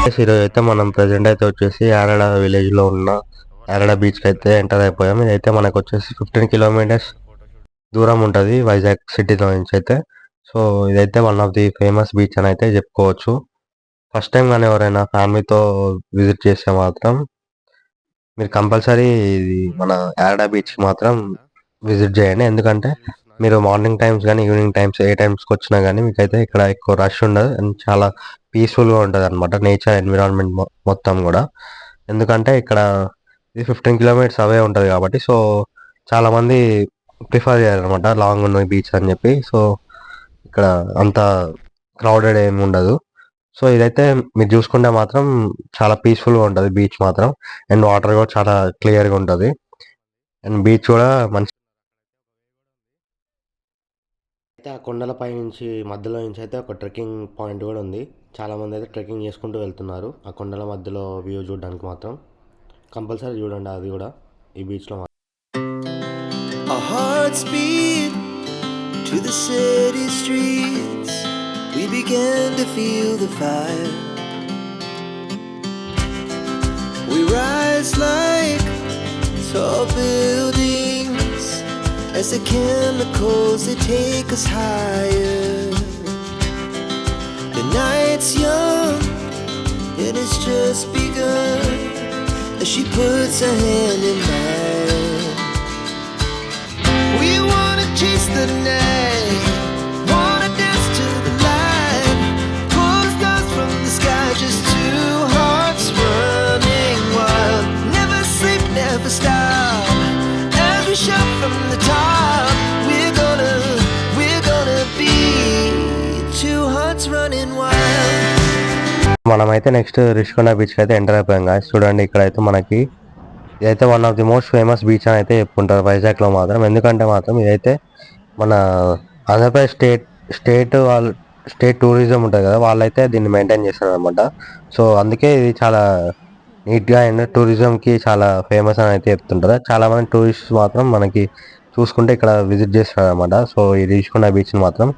ఈరోజు అయితే మనం ప్రెజెంట్ అయితే వచ్చేసి యారడా విలేజ్లో ఉన్న యారడా బీచ్కి అయితే ఎంటర్ అయిపోయాం. ఇదైతే మనకు వచ్చేసి 15 కిలోమీటర్స్ దూరం ఉంటుంది వైజాగ్ సిటీలో నుంచి అయితే. సో ఇదైతే one of the famous beach అని అయితే చెప్పుకోవచ్చు. ఫస్ట్ టైం కానీ ఎవరైనా ఫ్యామిలీతో విజిట్ చేస్తే మాత్రం మీరు కంపల్సరీ ఇది మన యారడా బీచ్కి మాత్రం విజిట్ చేయండి. ఎందుకంటే మీరు మార్నింగ్ టైమ్స్ కానీ ఈవినింగ్ టైమ్స్ ఏ టైమ్స్కి వచ్చినా కానీ మీకైతే ఇక్కడ ఎక్కువ రష్ ఉండదు అండ్ చాలా పీస్ఫుల్గా ఉంటుంది అనమాట నేచర్ ఎన్విరాన్మెంట్ మొత్తం కూడా. ఎందుకంటే ఇక్కడ ఇది 15 కిలోమీటర్స్ అవే ఉంటుంది కాబట్టి సో చాలామంది ప్రిఫర్ చేయాలన్నమాట లాంగ్ ఉన్న బీచ్ అని చెప్పి. సో ఇక్కడ అంత క్రౌడెడ్ ఏమి ఉండదు. సో ఇదైతే మీరు చూసుకుంటే మాత్రం చాలా పీస్ఫుల్గా ఉంటుంది బీచ్ మాత్రం. అండ్ వాటర్ కూడా చాలా క్లియర్గా ఉంటుంది అండ్ బీచ్ కూడా మంచి అయితే ఆ కొండలపై నుంచి మధ్యలో నుంచి అయితే ఒక ట్రెక్కింగ్ పాయింట్ కూడా ఉంది. చాలామంది అయితే ట్రెక్కింగ్ చేసుకుంటూ వెళ్తున్నారు ఆ కొండల మధ్యలో వ్యూ చూడడానికి మాత్రం. కంపల్సరీ చూడండి అది కూడా ఈ బీచ్లో. Our hearts beat to the city streets. We began to feel the fire. We rise like tall buildings as the chemicals they take us higher. The night's young and it's just begun as she puts her hand in mine. We wanna chase the night, wanna dance to the light, pull the stars from the sky, just two hearts running wild. Never sleep, never stop, as we shout from the top. We're gonna be two hearts running wild. మనమైతే next Rishikonda బీచ్కి అయితే enter అయిపోయాం guys. చూడండి ఇక్కడైతే మనకి ఇదైతే one of the most famous beach అని అయితే చెప్పుకుంటారు వైజాగ్లో మాత్రం. ఎందుకంటే మాత్రం ఇదైతే మన ఆంధ్రప్రదేశ్ స్టేట్ టూరిజం ఉంటుంది కదా, వాళ్ళైతే దీన్ని మెయింటైన్ చేస్తారు అనమాట. సో అందుకే ఇది చాలా నీట్గా అండ్ టూరిజంకి చాలా ఫేమస్ అని అయితే చెప్తుంటారు. చాలామంది టూరిస్ట్ మాత్రం మనకి చూసుకుంటే ఇక్కడ విజిట్ చేస్తారు అనమాట. సో ఈ రిషికొండ బీచ్ని మాత్రం.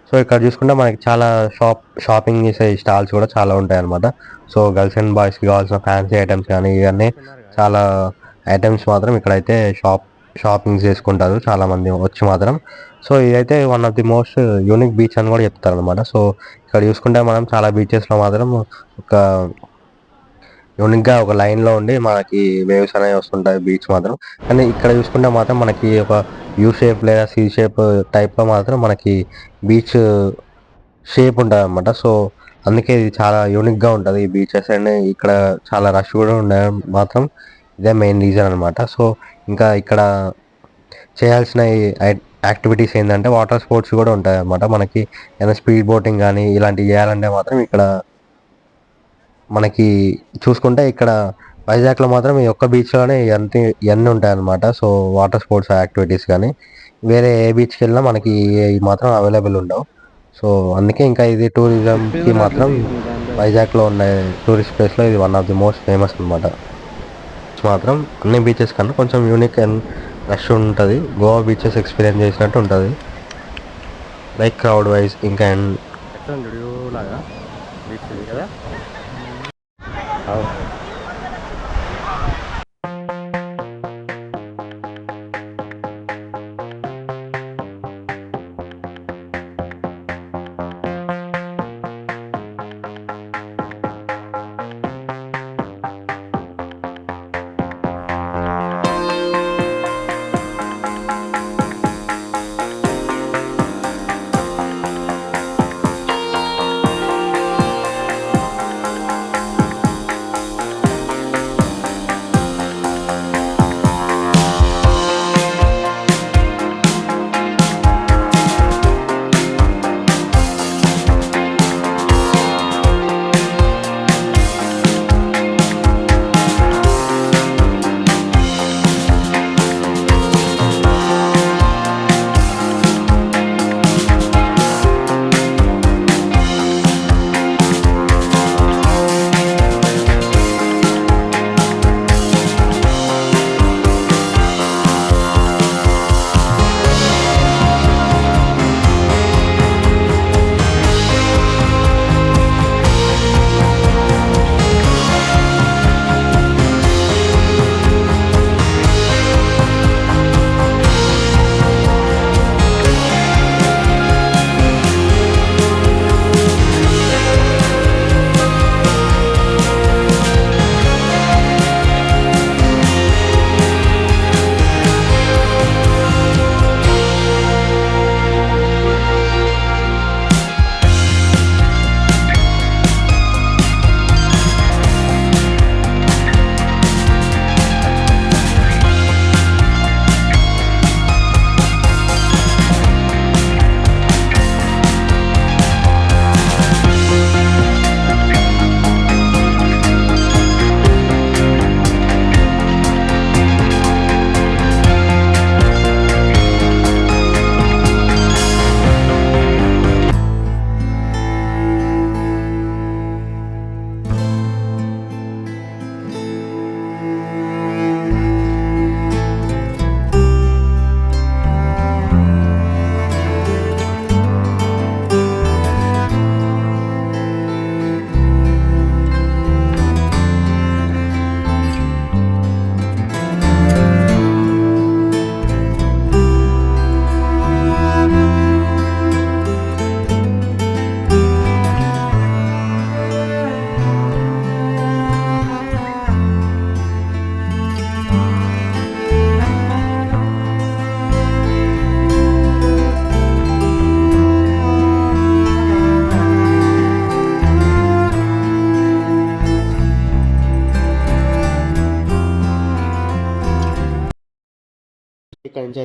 సో ఇక్కడ చూసుకుంటే మనకి చాలా షాపింగ్ చేసే స్టాల్స్ కూడా చాలా ఉంటాయి అనమాట. సో గర్ల్స్ అండ్ బాయ్స్కి కావాల్సిన ఫ్యాన్సీ ఐటమ్స్ కానీ ఇవన్నీ చాలా ఐటమ్స్ మాత్రం ఇక్కడైతే షాపింగ్ చేసుకుంటారు చాలామంది వచ్చి మాత్రం. సో ఇదైతే one of the most unique beach అని కూడా చెప్తారు అనమాట. సో ఇక్కడ చూసుకుంటే మనం చాలా బీచెస్లో మాత్రం ఒక యూనిక్గా ఒక లైన్లో ఉండి మనకి వేవ్స్ అనేవి వస్తుంటాయి బీచ్ మాత్రం. కానీ ఇక్కడ చూసుకుంటే మాత్రం మనకి ఒక యూ షేప్ లేదా సి షేప్ టైప్లో మాత్రం మనకి బీచ్ షేప్ ఉంటుంది అనమాట. సో అందుకే ఇది చాలా యూనిక్గా ఉంటుంది ఈ బీచెస్. అండ్ ఇక్కడ చాలా రష్ కూడా ఉండడం మాత్రం ఇదే మెయిన్ రీజన్ అనమాట. సో ఇంకా ఇక్కడ చేయాల్సిన యాక్టివిటీస్ ఏంటంటే వాటర్ స్పోర్ట్స్ కూడా ఉంటాయి అన్నమాట. మనకి ఏదైనా స్పీడ్ బోటింగ్ కానీ ఇలాంటివి చేయాలంటే మాత్రం ఇక్కడ మనకి చూసుకుంటే ఇక్కడ వైజాగ్లో మాత్రం ఈ ఒక్క బీచ్లోనే ఇవన్నీ ఉంటాయి అన్నమాట. సో వాటర్ స్పోర్ట్స్ యాక్టివిటీస్ కానీ వేరే ఏ బీచ్కి వెళ్ళినా మనకి మాత్రం అవైలబుల్ ఉండవు. సో అందుకే ఇంకా ఇది టూరిజంకి మాత్రం వైజాగ్లో ఉన్న టూరిస్ట్ ప్లేస్లో ఇది one of the most famous అనమాట. మాత్రం అన్ని బీచెస్ కన్నా కొంచెం యూనిక్ అండ్ రష్ ఉంటుంది. గోవా బీచెస్ ఎక్స్పీరియన్స్ చేసినట్టు ఉంటుంది లైక్ క్రౌడ్ వైజ్. ఇంకా లాగా బీచ్ కదా.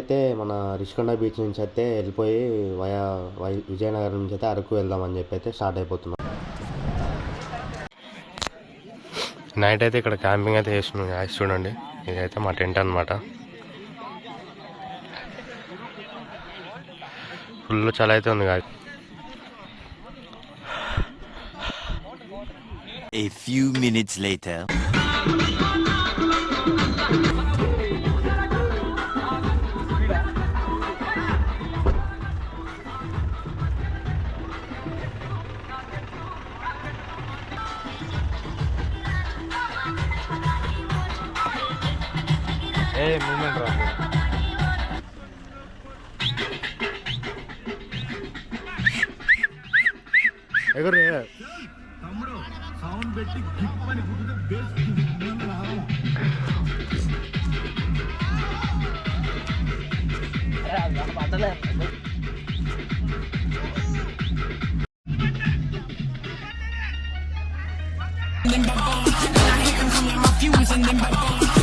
అయితే మన రిషికొండ బీచ్ నుంచి అయితే వెళ్ళిపోయి విజయనగరం నుంచి అయితే అరకు వెళ్దామని చెప్పి అయితే స్టార్ట్ అయిపోతున్నాం. నైట్ అయితే ఇక్కడ క్యాంపింగ్ అయితే చేస్తున్నాం గాయ్స్. చూడండి, ఇదైతే మా టెంట్ అనమాట. ఫుల్ చాలా అయితే ఉంది guys. A few minutes later. Moment రా ఎగురు తమ్ముడు సౌండ్ పెట్టి గిప్ అని గుర్తు I hit him from my fuse and then